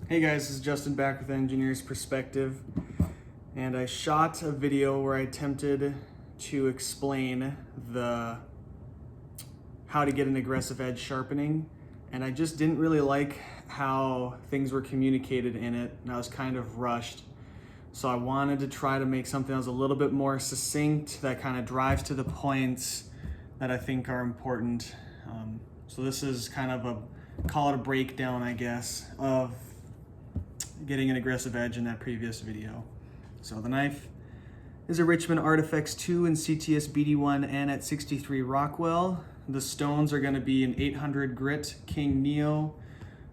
Hey guys, this is Justin back with Engineer's Perspective, and I shot a video where I attempted to explain how to get an aggressive edge sharpening, and I just didn't really like how things were communicated in it, and I was kind of rushed. So I wanted to try to make something that was a little bit more succinct, that kind of drives to the points that I think are important. So this is kind of call it a breakdown, I guess, of getting an aggressive edge in that previous video. So the knife is a Richmond Artifacts 2 in CTS BD1 and at 63 Rockwell. The stones are going to be an 800 grit King Neo,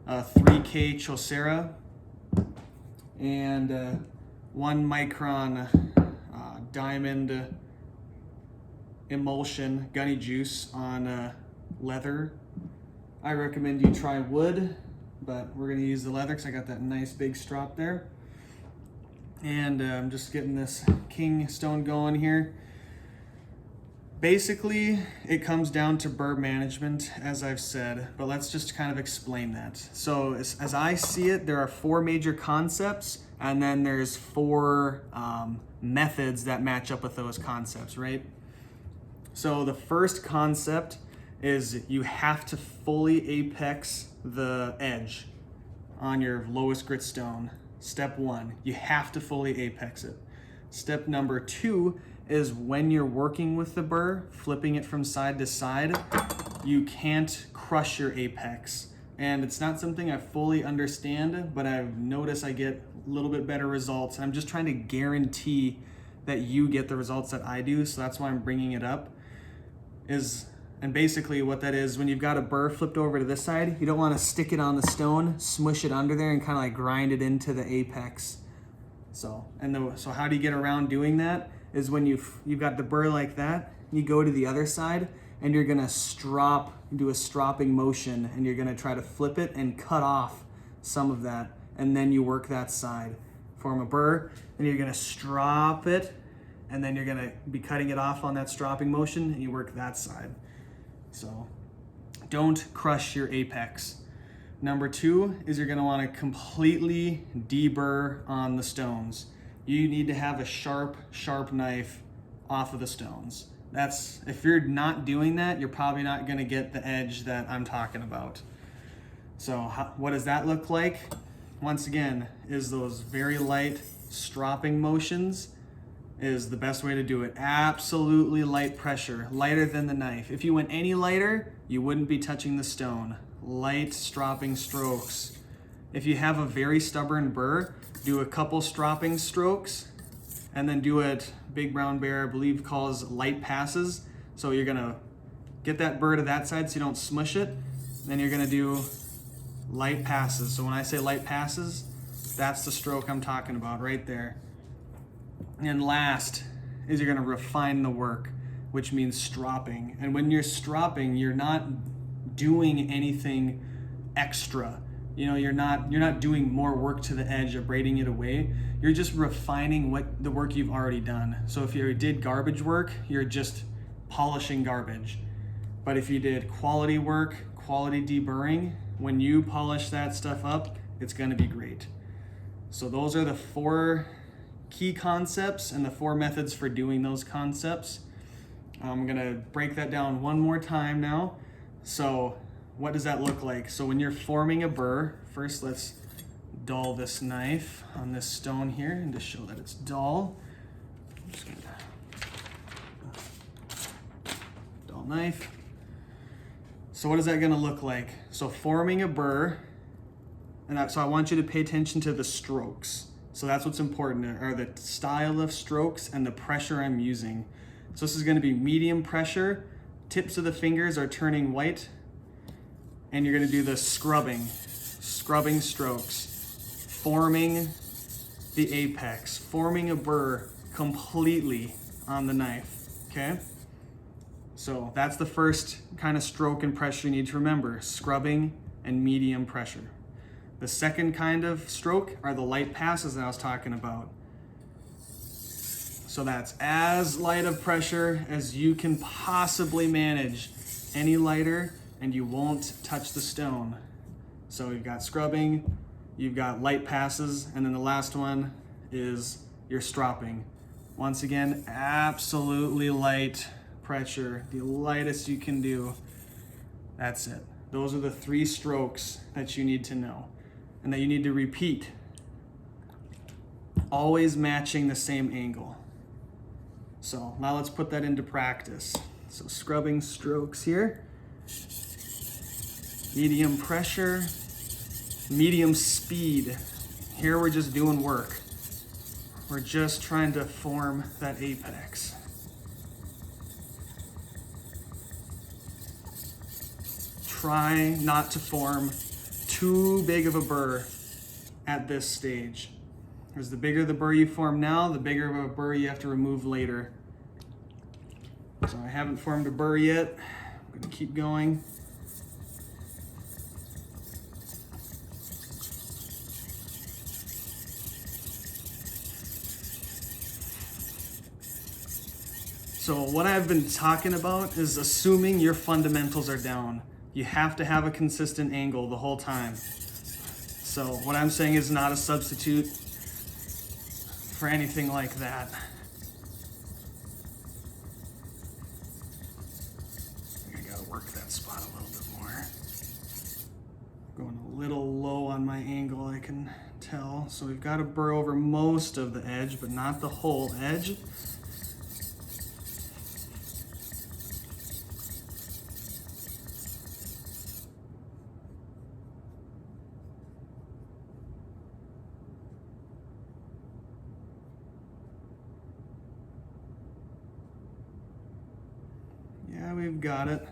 3K Chaucera, and 1 micron diamond emulsion gunny juice on leather. I recommend you try wood, but we're gonna use the leather because I got that nice big strop there. And I'm just getting this king stone going here. Basically, it comes down to burr management, as I've said, but let's just kind of explain that. So as I see it, there are 4 major concepts, and then there's 4 methods that match up with those concepts, right? So the first concept is you have to fully apex the edge on your lowest grit stone. Step 1, you have to fully apex it. Step number 2 is when you're working with the burr, flipping it from side to side, you can't crush your apex. And it's not something I fully understand, but I've noticed I get a little bit better results. I'm just trying to guarantee that you get the results that I do, so that's why I'm bringing it up. And basically what that is, when you've got a burr flipped over to this side, you don't want to stick it on the stone, smush it under there, and kind of like grind it into the apex. So how do you get around doing that? Is when you've got the burr like that, you go to the other side, and you're gonna do a stropping motion, and you're gonna try to flip it and cut off some of that, and then you work that side. Form a burr, and you're gonna strop it, and then you're gonna be cutting it off on that stropping motion, and you work that side. So don't crush your apex. Number 2 is you're gonna wanna completely deburr on the stones. You need to have a sharp knife off of the stones. If you're not doing that, you're probably not gonna get the edge that I'm talking about. So what does that look like? Once again, is those very light stropping motions is the best way to do it. Absolutely light pressure, lighter than the knife. If you went any lighter, you wouldn't be touching the stone. Light stropping strokes. If you have a very stubborn burr, do a couple stropping strokes and then do it, Big Brown Bear I believe calls light passes. So you're gonna get that burr to that side so you don't smush it. Then you're gonna do light passes. So when I say light passes, that's the stroke I'm talking about right there. And last is you're gonna refine the work, which means stropping. And when you're stropping, you're not doing anything extra. You know, you're not doing more work to the edge, abrading it away. You're just refining the work you've already done. So if you did garbage work, you're just polishing garbage. But if you did quality work, quality deburring, when you polish that stuff up, it's gonna be great. So those are the 4 key concepts and the 4 methods for doing those concepts. I'm gonna break that down one more time now. So what does that look like? So when you're forming a burr, first let's dull this knife on this stone here and to show that it's dull. I'm just gonna dull knife. So what is that gonna look like? So forming a burr, so I want you to pay attention to the strokes. So that's what's important, are the style of strokes and the pressure I'm using. So this is gonna be medium pressure, tips of the fingers are turning white, and you're gonna do the scrubbing strokes, forming the apex, forming a burr completely on the knife, okay? So that's the first kind of stroke and pressure you need to remember, scrubbing and medium pressure. The second kind of stroke are the light passes that I was talking about. So that's as light of pressure as you can possibly manage. Any lighter and you won't touch the stone. So you've got scrubbing, you've got light passes, and then the last one is your stropping. Once again, absolutely light pressure, the lightest you can do. That's it. Those are the 3 strokes that you need to know and that you need to repeat. Always matching the same angle. So now let's put that into practice. So scrubbing strokes here. Medium pressure, medium speed. Here we're just doing work. We're just trying to form that apex. Try not to form too big of a burr at this stage. Because the bigger the burr you form now, the bigger of a burr you have to remove later. So I haven't formed a burr yet. I'm going to keep going. So what I've been talking about is assuming your fundamentals are down. You have to have a consistent angle the whole time. So what I'm saying is not a substitute for anything like that. I gotta work that spot a little bit more. Going a little low on my angle, I can tell. So we've got to burr over most of the edge, but not the whole edge. Yeah, we've got it.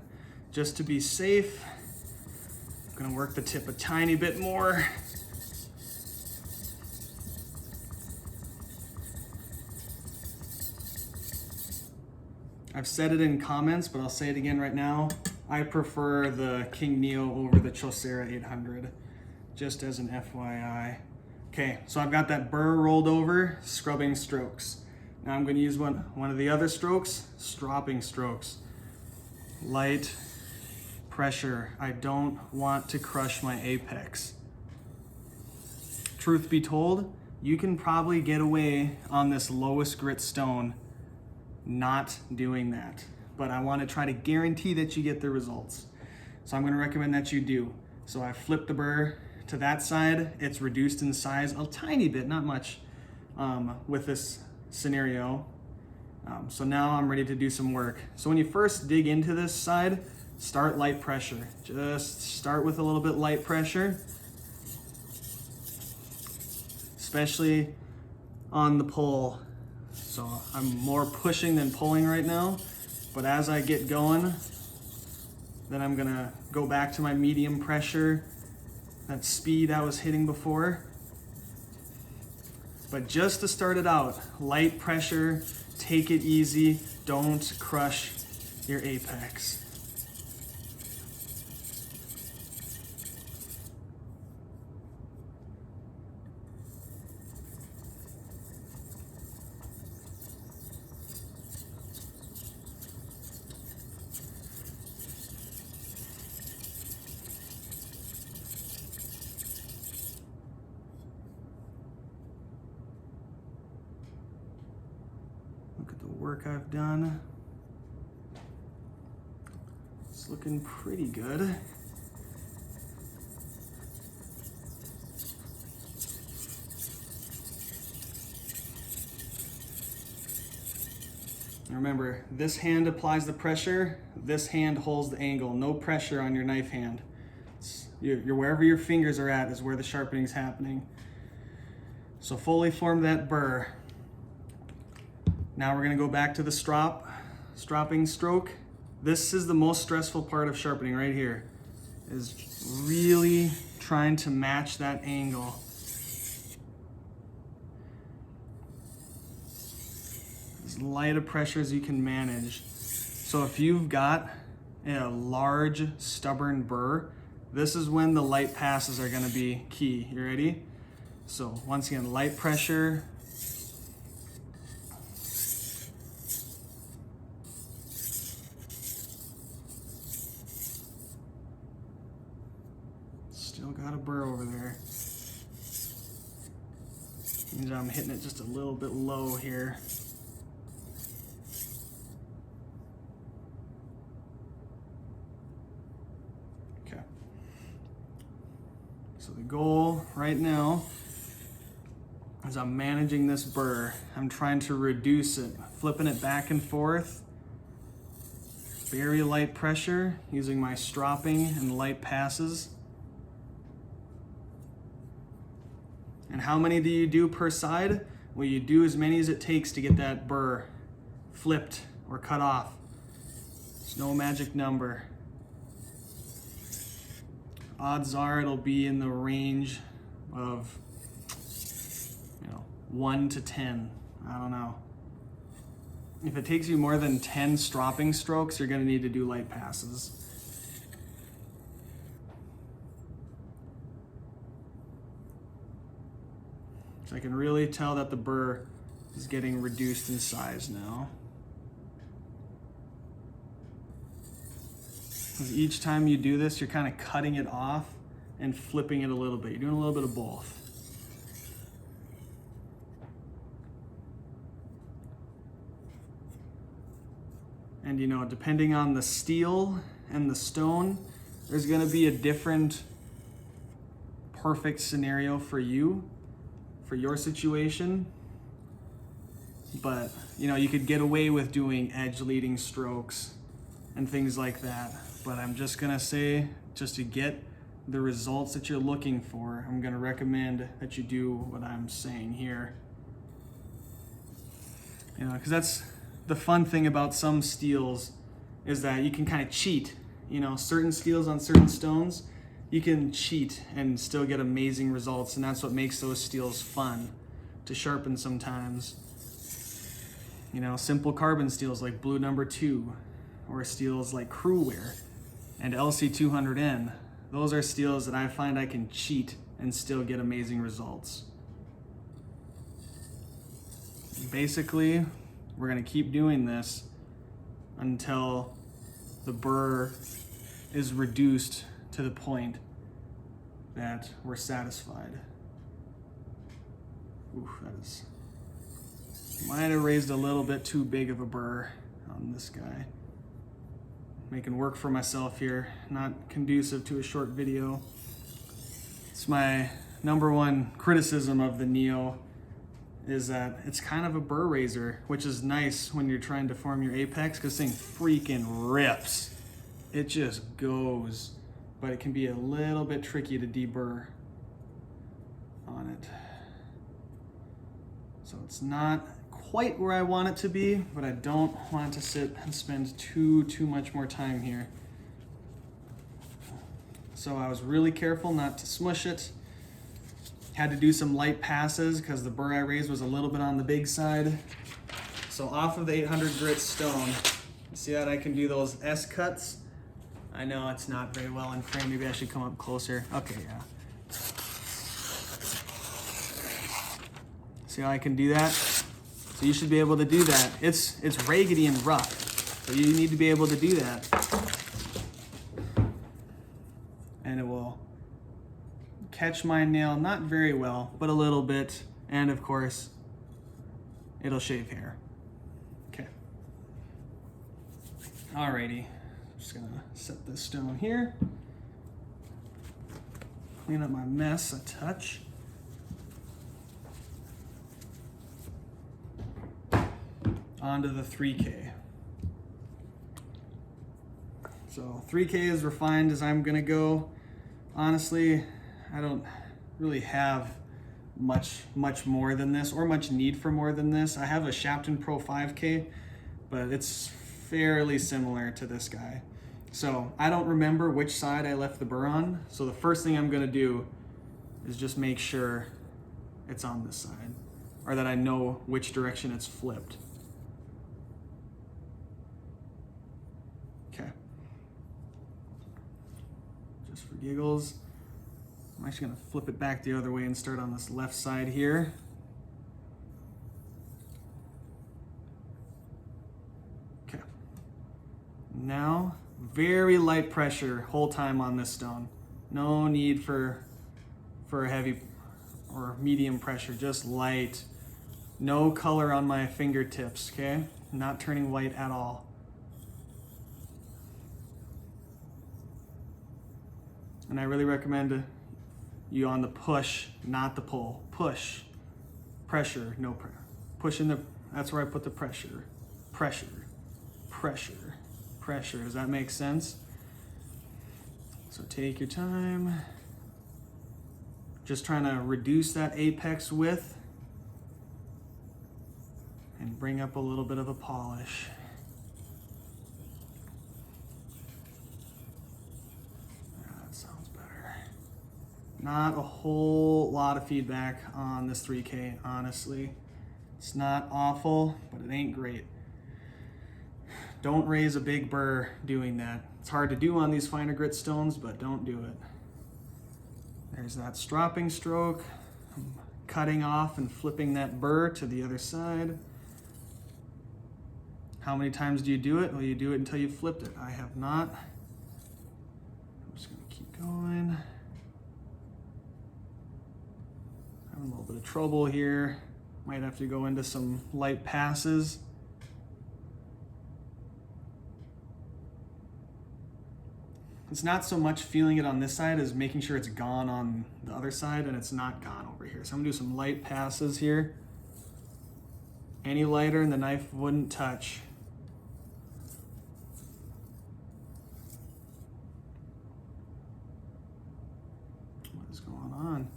Just to be safe, I'm gonna work the tip a tiny bit more. I've said it in comments, but I'll say it again right now. I prefer the King Neo over the Chaucera 800, just as an FYI. Okay, so I've got that burr rolled over, scrubbing strokes. Now I'm gonna use one of the other strokes, stropping strokes. Light pressure. I don't want to crush my apex. Truth be told, you can probably get away on this lowest grit stone not doing that, but I want to try to guarantee that you get the results. So I'm going to recommend that you do. So I flipped the burr to that side. It's reduced in size a tiny bit, not much, with this scenario. So now I'm ready to do some work. So when you first dig into this side, start light pressure. Just start with a little bit light pressure, especially on the pull. So I'm more pushing than pulling right now, but as I get going, then I'm gonna go back to my medium pressure, that speed I was hitting before. But just to start it out, light pressure, take it easy, don't crush your apex. Look at the work I've done. It's looking pretty good. Remember, this hand applies the pressure, this hand holds the angle. No pressure on your knife hand. You're wherever your fingers are at is where the sharpening is happening. So fully form that burr. Now we're gonna go back to the stropping stroke. This is the most stressful part of sharpening right here, is really trying to match that angle. As light a pressure as you can manage. So if you've got a large, stubborn burr, this is when the light passes are gonna be key. You ready? So once again, light pressure. Still got a burr over there. Means I'm hitting it just a little bit low here. Okay. So the goal right now is I'm managing this burr. I'm trying to reduce it, flipping it back and forth. Very light pressure, using my stropping and light passes. And how many do you do per side? Well, you do as many as it takes to get that burr flipped or cut off. There's no magic number. Odds are it'll be in the range of 1 to 10. I don't know. If it takes you more than 10 stropping strokes, you're going to need to do light passes. So I can really tell that the burr is getting reduced in size now. Because each time you do this, you're kind of cutting it off and flipping it a little bit. You're doing a little bit of both. And depending on the steel and the stone, there's going to be a different perfect scenario for you, for your situation. But you could get away with doing edge leading strokes and things like that. But I'm just going to say, just to get the results that you're looking for, I'm going to recommend that you do what I'm saying here. Because that's the fun thing about some steels, is that you can kind of cheat. Certain steels on certain stones, you can cheat and still get amazing results, and that's what makes those steels fun to sharpen sometimes. Simple carbon steels like Blue No. 2, or steels like Crewware and LC200N. Those are steels that I find I can cheat and still get amazing results. Basically, we're going to keep doing this until the burr is reduced to the point that we're satisfied. Oof, that is... Might have raised a little bit too big of a burr on this guy. Making work for myself here, not conducive to a short video. It's my number one criticism of the Neo, is that it's kind of a burr raiser, which is nice when you're trying to form your apex, because this thing freaking rips. It just goes, but it can be a little bit tricky to deburr on it. So it's not quite where I want it to be, but I don't want it to sit and spend too much more time here. So I was really careful not to smush it. Had to do some light passes because the burr I raised was a little bit on the big side. So off of the 800 grit stone, you see that I can do those S cuts? I know it's not very well in frame. Maybe I should come up closer. Okay, yeah. See how I can do that? So you should be able to do that. It's raggedy and rough, so you need to be able to do that. And it will catch my nail, not very well, but a little bit. And of course, it'll shave hair. Okay. Alrighty, just gonna set this stone here. Clean up my mess a touch. Onto the 3K. So 3K is refined as I'm gonna go. Honestly, I don't really have much more than this, or much need for more than this. I have a Sharpening Pro 5K, but it's fairly similar to this guy. So I don't remember which side I left the burr on. So the first thing I'm gonna do is just make sure it's on this side, or that I know which direction it's flipped. Okay. Just for giggles, I'm actually gonna flip it back the other way and start on this left side here. Okay. Now, very light pressure whole time on this stone. No need for a heavy or medium pressure, just light. No color on my fingertips, okay? Not turning white at all. And I really recommend you on the push, not the pull. Push, pressure, no pressure. Push in the, that's where I put the pressure. Pressure, pressure, pressure. Does that make sense? So take your time. Just trying to reduce that apex width and bring up a little bit of a polish. That sounds better. Not a whole lot of feedback on this 3K, honestly. It's not awful, but it ain't great. Don't raise a big burr doing that. It's hard to do on these finer grit stones, but don't do it. There's that stropping stroke. I'm cutting off and flipping that burr to the other side. How many times do you do it? Well, you do it until you flipped it. I have not. I'm just gonna keep going. Having a little bit of trouble here. Might have to go into some light passes. It's not so much feeling it on this side as making sure it's gone on the other side, and it's not gone over here. So I'm gonna do some light passes here. Any lighter and the knife wouldn't touch. What is going on?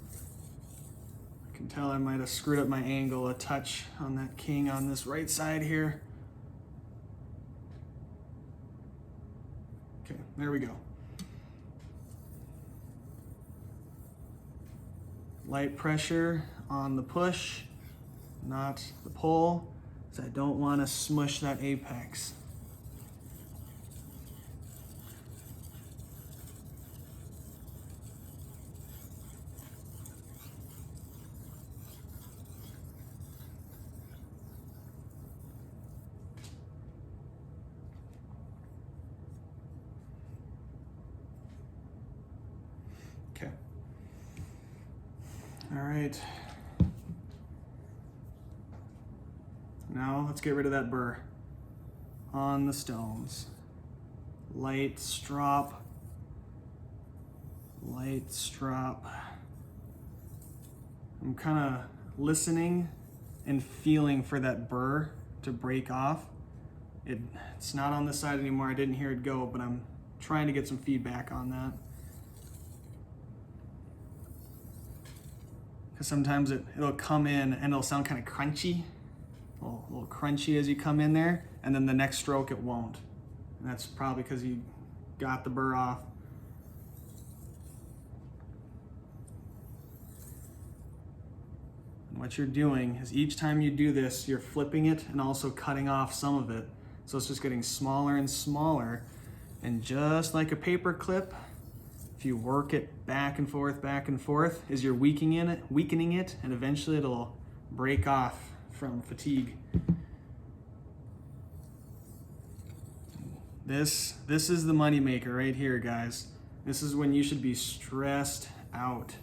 I can tell I might have screwed up my angle a touch on that king on this right side here. Okay, there we go. Light pressure on the push, not the pull, because I don't want to smush that apex. Okay. All right. Now let's get rid of that burr on the stones. Light strop, light strop. I'm kind of listening and feeling for that burr to break off. It's not on this side anymore. I didn't hear it go, but I'm trying to get some feedback on that. Because sometimes it'll come in and it'll sound kind of crunchy, a little crunchy as you come in there, and then the next stroke it won't. And that's probably because you got the burr off. And what you're doing is each time you do this, you're flipping it and also cutting off some of it. So it's just getting smaller and smaller. And just like a paper clip, if you work it back and forth, as you're weakening it, and eventually it'll break off from fatigue. This is the money maker right here, guys. This is when you should be stressed out.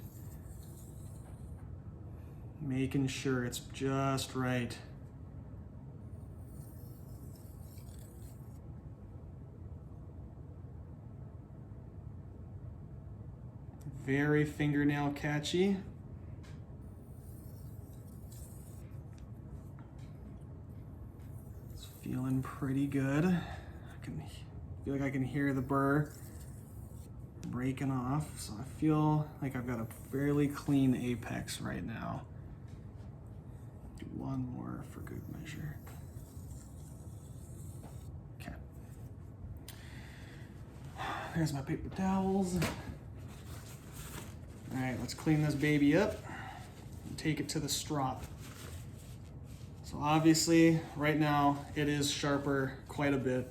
Making sure it's just right. Very fingernail catchy. It's feeling pretty good. I can feel like I can hear the burr breaking off. So I feel like I've got a fairly clean apex right now. Do one more for good measure. Okay. There's my paper towels. All right, let's clean this baby up and take it to the strop. So obviously, right now, it is sharper quite a bit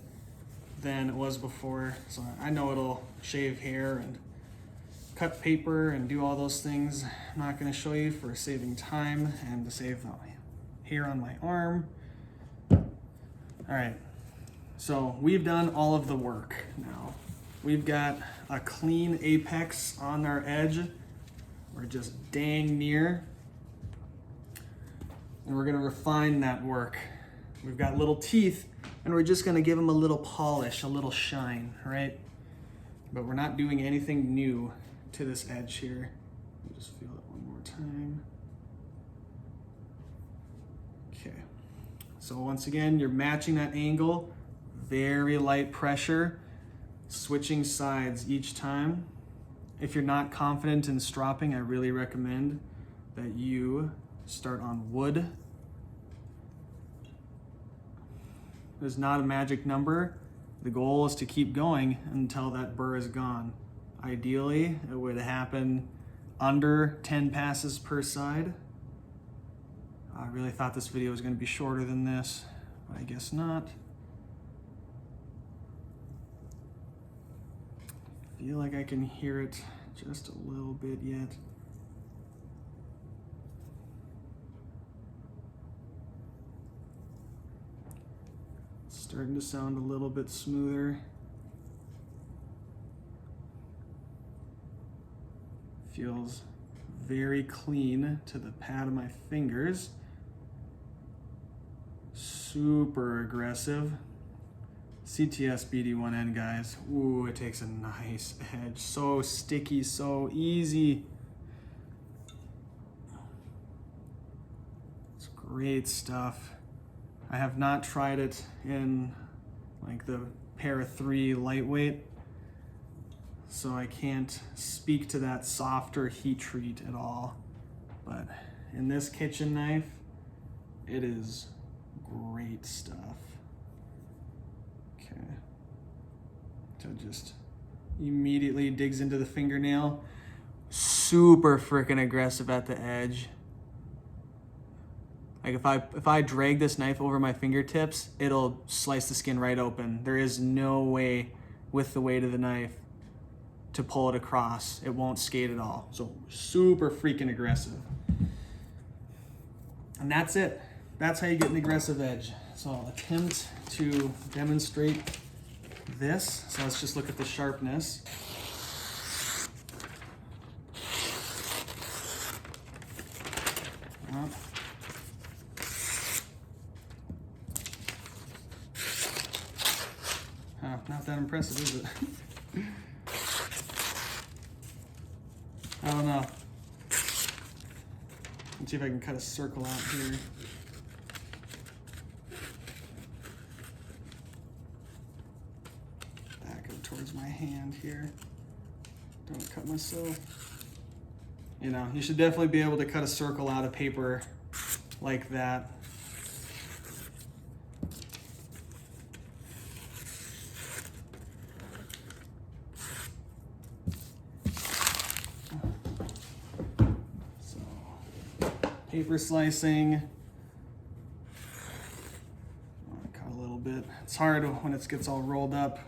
than it was before. So I know it'll shave hair and cut paper and do all those things. I'm not gonna show you for saving time and to save my hair on my arm. All right, so we've done all of the work now. We've got a clean apex on our edge. We're just dang near. And we're gonna refine that work. We've got little teeth, and we're just gonna give them a little polish, a little shine, right? But we're not doing anything new to this edge here. Let me just feel it one more time. Okay, so once again, you're matching that angle, very light pressure, switching sides each time. If you're not confident in stropping, I really recommend that you start on wood. There's not a magic number. The goal is to keep going until that burr is gone. Ideally, it would happen under 10 passes per side. I really thought this video was going to be shorter than this, but I guess not. I feel like I can hear it just a little bit yet. Starting to sound a little bit smoother. Feels very clean to the pad of my fingers. Super aggressive. CTS BD1N, guys. Ooh, it takes a nice edge. So sticky, so easy. It's great stuff. I have not tried it in like the Para 3 lightweight, so I can't speak to that softer heat treat at all. But in this kitchen knife, it is great stuff. Okay. So just immediately digs into the fingernail. Super freaking aggressive at the edge. Like if I drag this knife over my fingertips, it'll slice the skin right open. There is no way with the weight of the knife to pull it across. It won't skate at all. So super freaking aggressive. And that's it. That's how you get an aggressive edge. So I'll attempt to demonstrate this. So let's just look at the sharpness. Not that impressive, is it? I don't know. Let's see if I can cut a circle out here. Back up towards my hand here. Don't cut myself. You know, you should definitely be able to cut a circle out of paper like that. Paper slicing. Cut a little bit. It's hard when it gets all rolled up,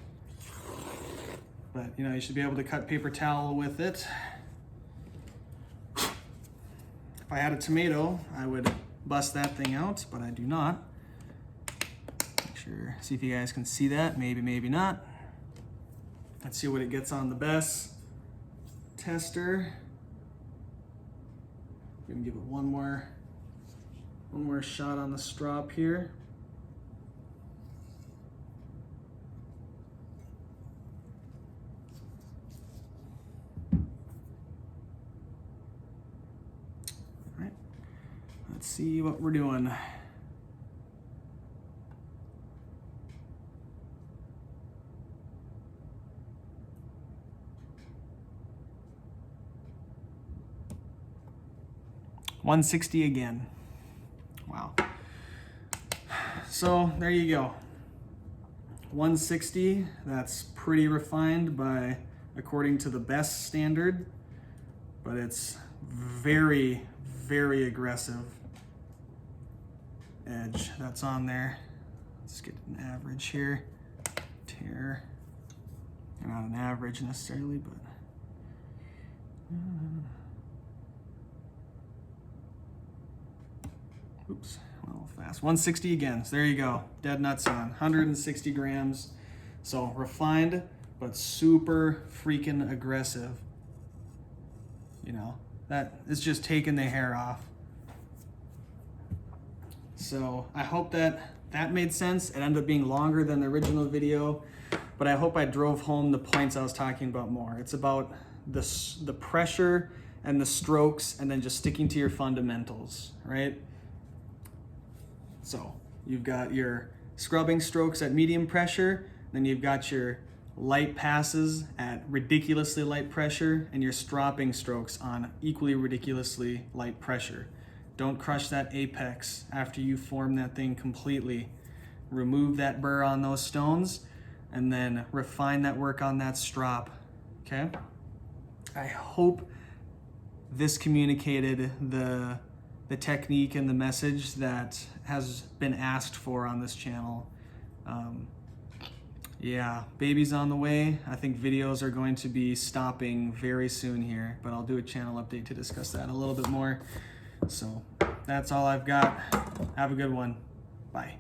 but you know, you should be able to cut paper towel with it. If I had a tomato, I would bust that thing out, but I do not. Make sure, see if you guys can see that. Maybe, maybe not. Let's see what it gets on the best tester. We're gonna give it one more shot on the strop here. All right, let's see what we're doing. $160 again. Wow. So there you go. 160, that's pretty refined by according to the best standard, but it's very, very aggressive edge that's on there. Let's get an average here. Tear. Not an average necessarily, but oops, went a little fast. 160 again, so there you go. Dead nuts on, 160 grams. So refined, but super freaking aggressive. You know, that is just taking the hair off. So I hope that made sense. It ended up being longer than the original video, but I hope I drove home the points I was talking about more. It's about the pressure and the strokes, and then just sticking to your fundamentals, right? So you've got your scrubbing strokes at medium pressure, then you've got your light passes at ridiculously light pressure, and your stropping strokes on equally ridiculously light pressure. Don't crush that apex after you form that thing completely. Remove that burr on those stones, and then refine that work on that strop, okay? I hope this communicated the technique and the message that has been asked for on this channel. Yeah, baby's on the way. I think videos are going to be stopping very soon here, but I'll do a channel update to discuss that a little bit more. So that's all I've got. Have a good one. Bye.